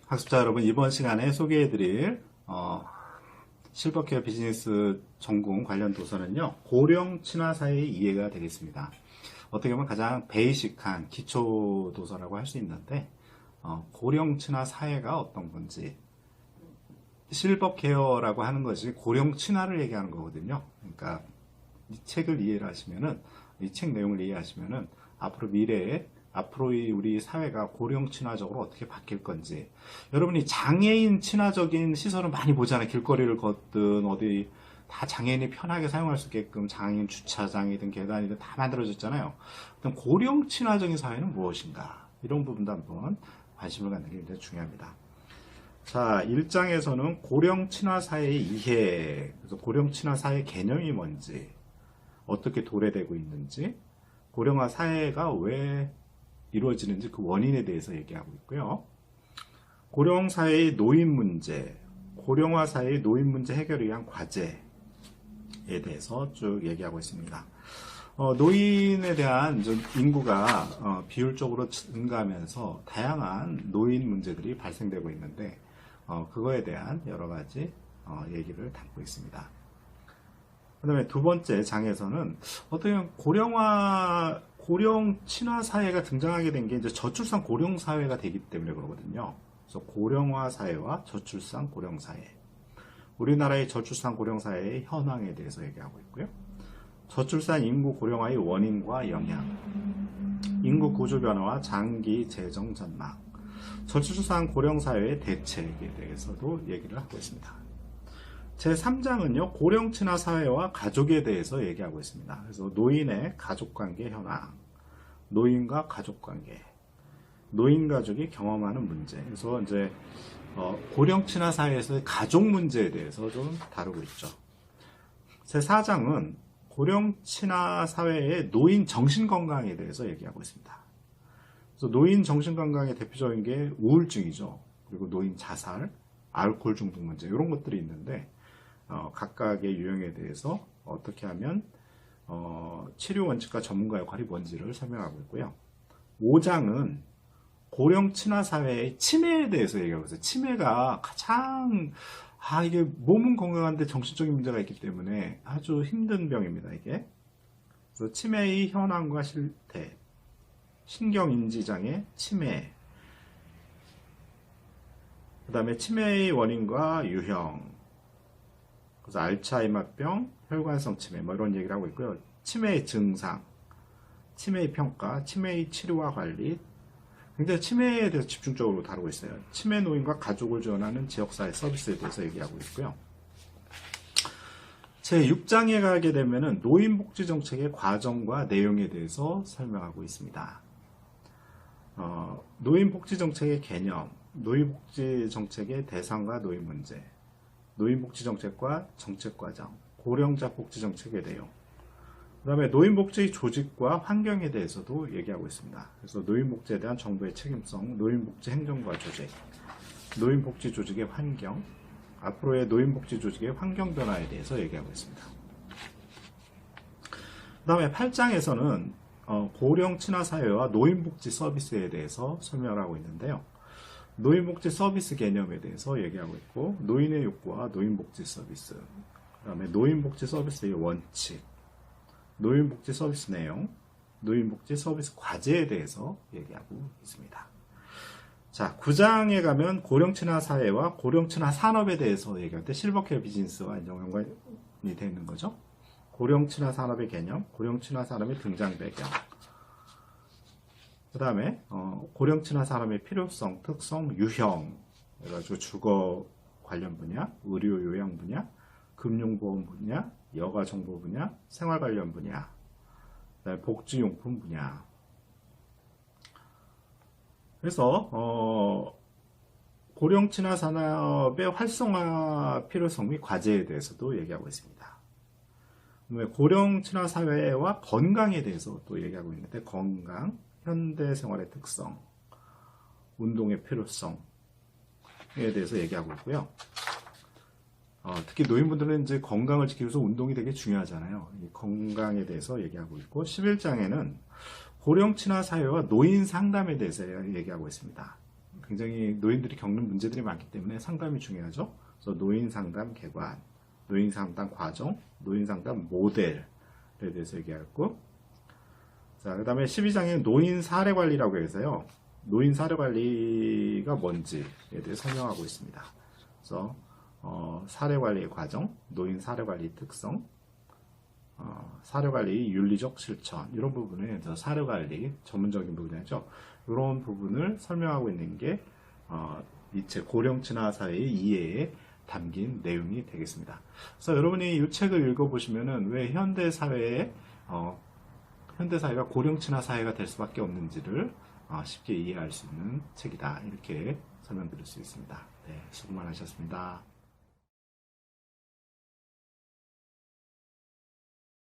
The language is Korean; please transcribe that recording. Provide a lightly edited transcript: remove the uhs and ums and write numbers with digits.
학습자 여러분, 이번 시간에 소개해드릴 실버케어 비즈니스 전공 관련 도서는요, 고령 친화사의 이해가 되겠습니다. 어떻게 보면 가장 베이직한 기초 도서라고 할 수 있는데, 고령 친화 사회가 어떤 건지, 실버케어라고 하는 것이 고령 친화를 얘기하는 거거든요. 그러니까 이 책을 이해를 하시면은, 이 책 내용을 이해하시면은 앞으로의 우리 사회가 고령 친화적으로 어떻게 바뀔 건지. 여러분이 장애인 친화적인 시설을 많이 보잖아요. 길거리를 걷든 어디 다 장애인이 편하게 사용할 수 있게끔 장애인 주차장이든 계단이든 다 만들어졌잖아요. 그럼 고령 친화적인 사회는 무엇인가? 이런 부분도 한번 관심을 갖는 게 굉장히 중요합니다. 자, 1장에서는 고령 친화 사회의 이해, 그래서 고령 친화 사회 개념이 뭔지, 어떻게 도래되고 있는지, 고령화 사회가 왜 이루어지는지 그 원인에 대해서 얘기하고 있고요. 고령 사회의 노인 문제, 고령화 사회의 노인 문제 해결을 위한 과제에 대해서 쭉 얘기하고 있습니다. 노인에 대한 인구가 비율적으로 증가하면서 다양한 노인 문제들이 발생되고 있는데 그거에 대한 여러 가지 얘기를 담고 있습니다. 그 다음에 두 번째 장에서는 어떻게 보면 고령 친화 사회가 등장하게 된 게 이제 저출산 고령 사회가 되기 때문에 그러거든요. 그래서 고령화 사회와 저출산 고령 사회. 우리나라의 저출산 고령 사회의 현황에 대해서 얘기하고 있고요. 저출산 인구 고령화의 원인과 영향, 인구 구조 변화와 장기 재정 전망, 저출산 고령 사회의 대책에 대해서도 얘기를 하고 있습니다. 제3장은요, 고령 친화 사회와 가족에 대해서 얘기하고 있습니다. 그래서 노인의 가족관계 현황, 노인과 가족관계, 노인 가족이 경험하는 문제. 그래서 이제 고령 친화 사회에서의 가족 문제에 대해서 좀 다루고 있죠. 제4장은 고령 친화 사회의 노인 정신 건강에 대해서 얘기하고 있습니다. 그래서 노인 정신 건강의 대표적인 게 우울증이죠. 그리고 노인 자살, 알코올 중독 문제 이런 것들이 있는데 각각의 유형에 대해서 어떻게 하면 치료 원칙과 전문가 역할이 뭔지를 설명하고 있고요. 5장은 고령 친화 사회의 치매에 대해서 얘기하고 있어요. 치매가 가장 이게 몸은 건강한데 정신적인 문제가 있기 때문에 아주 힘든 병입니다. 이게. 그래서 치매의 현황과 실태, 신경인지장애, 치매, 그 다음에 치매의 원인과 유형, 그래서 알츠하이머병, 혈관성 치매 뭐 이런 얘기를 하고 있고요. 치매의 증상, 치매의 평가, 치매의 치료와 관리, 굉장히 치매에 대해서 집중적으로 다루고 있어요. 치매 노인과 가족을 지원하는 지역사회 서비스에 대해서 얘기하고 있고요. 제6장에 가게 되면은 노인복지정책의 과정과 내용에 대해서 설명하고 있습니다. 노인복지정책의 개념, 노인복지정책의 대상과 노인 문제, 노인복지정책과 정책과정, 고령자 복지정책의 내용, 그 다음에 노인복지 조직과 환경에 대해서도 얘기하고 있습니다. 그래서 노인복지에 대한 정부의 책임성, 노인복지 행정과 조직, 노인복지 조직의 환경, 앞으로의 노인복지 조직의 환경 변화에 대해서 얘기하고 있습니다. 그 다음에 8장에서는 고령 친화 사회와 노인복지 서비스에 대해서 설명을 하고 있는데요. 노인복지 서비스 개념에 대해서 얘기하고 있고, 노인의 욕구와 노인복지 서비스, 그 다음에 노인복지 서비스의 원칙, 노인복지 서비스 내용, 노인복지 서비스 과제에 대해서 얘기하고 있습니다. 자, 9장에 가면 고령 친화 사회와 고령 친화 산업에 대해서 얘기할 때 실버케어 비즈니스와 연관이 되어 있는 거죠. 고령 친화 산업의 개념, 고령 친화 산업의 등장 배경, 그 다음에 고령 친화 산업의 필요성, 특성, 유형, 그래가지고 주거 관련 분야, 의료 요양 분야, 금융보험 분야, 여가 정보 분야, 생활 관련 분야, 그다음에 복지용품 분야. 그래서 고령 친화 산업의 활성화 필요성 및 과제에 대해서도 얘기하고 있습니다. 고령 친화 사회와 건강에 대해서 또 얘기하고 있는데, 건강, 현대 생활의 특성, 운동의 필요성에 대해서 얘기하고 있고요. 특히 노인분들은 이제 건강을 지키기 위해서 운동이 되게 중요하잖아요. 이 건강에 대해서 얘기하고 있고, 11장에는 고령 친화 사회와 노인 상담에 대해서 얘기하고 있습니다. 굉장히 노인들이 겪는 문제들이 많기 때문에 상담이 중요하죠. 그래서 노인 상담 개관, 노인 상담 과정, 노인 상담 모델에 대해서 얘기하고, 자, 그 다음에 12장에 노인 사례 관리라고 해서요. 노인 사례 관리가 뭔지에 대해 설명하고 있습니다. 그래서 사례 관리의 과정, 노인 사례 관리 특성, 사례 관리 윤리적 실천 이런 부분에 사례 관리 전문적인 부분이죠. 이런 부분을 설명하고 있는 게 이 책 고령 친화 사회의 이해에 담긴 내용이 되겠습니다. 그래서 여러분이 이 책을 읽어보시면은 왜 현대 사회가 고령 친화 사회가 될 수밖에 없는지를 쉽게 이해할 수 있는 책이다. 이렇게 설명드릴 수 있습니다. 네, 수고 많으셨습니다.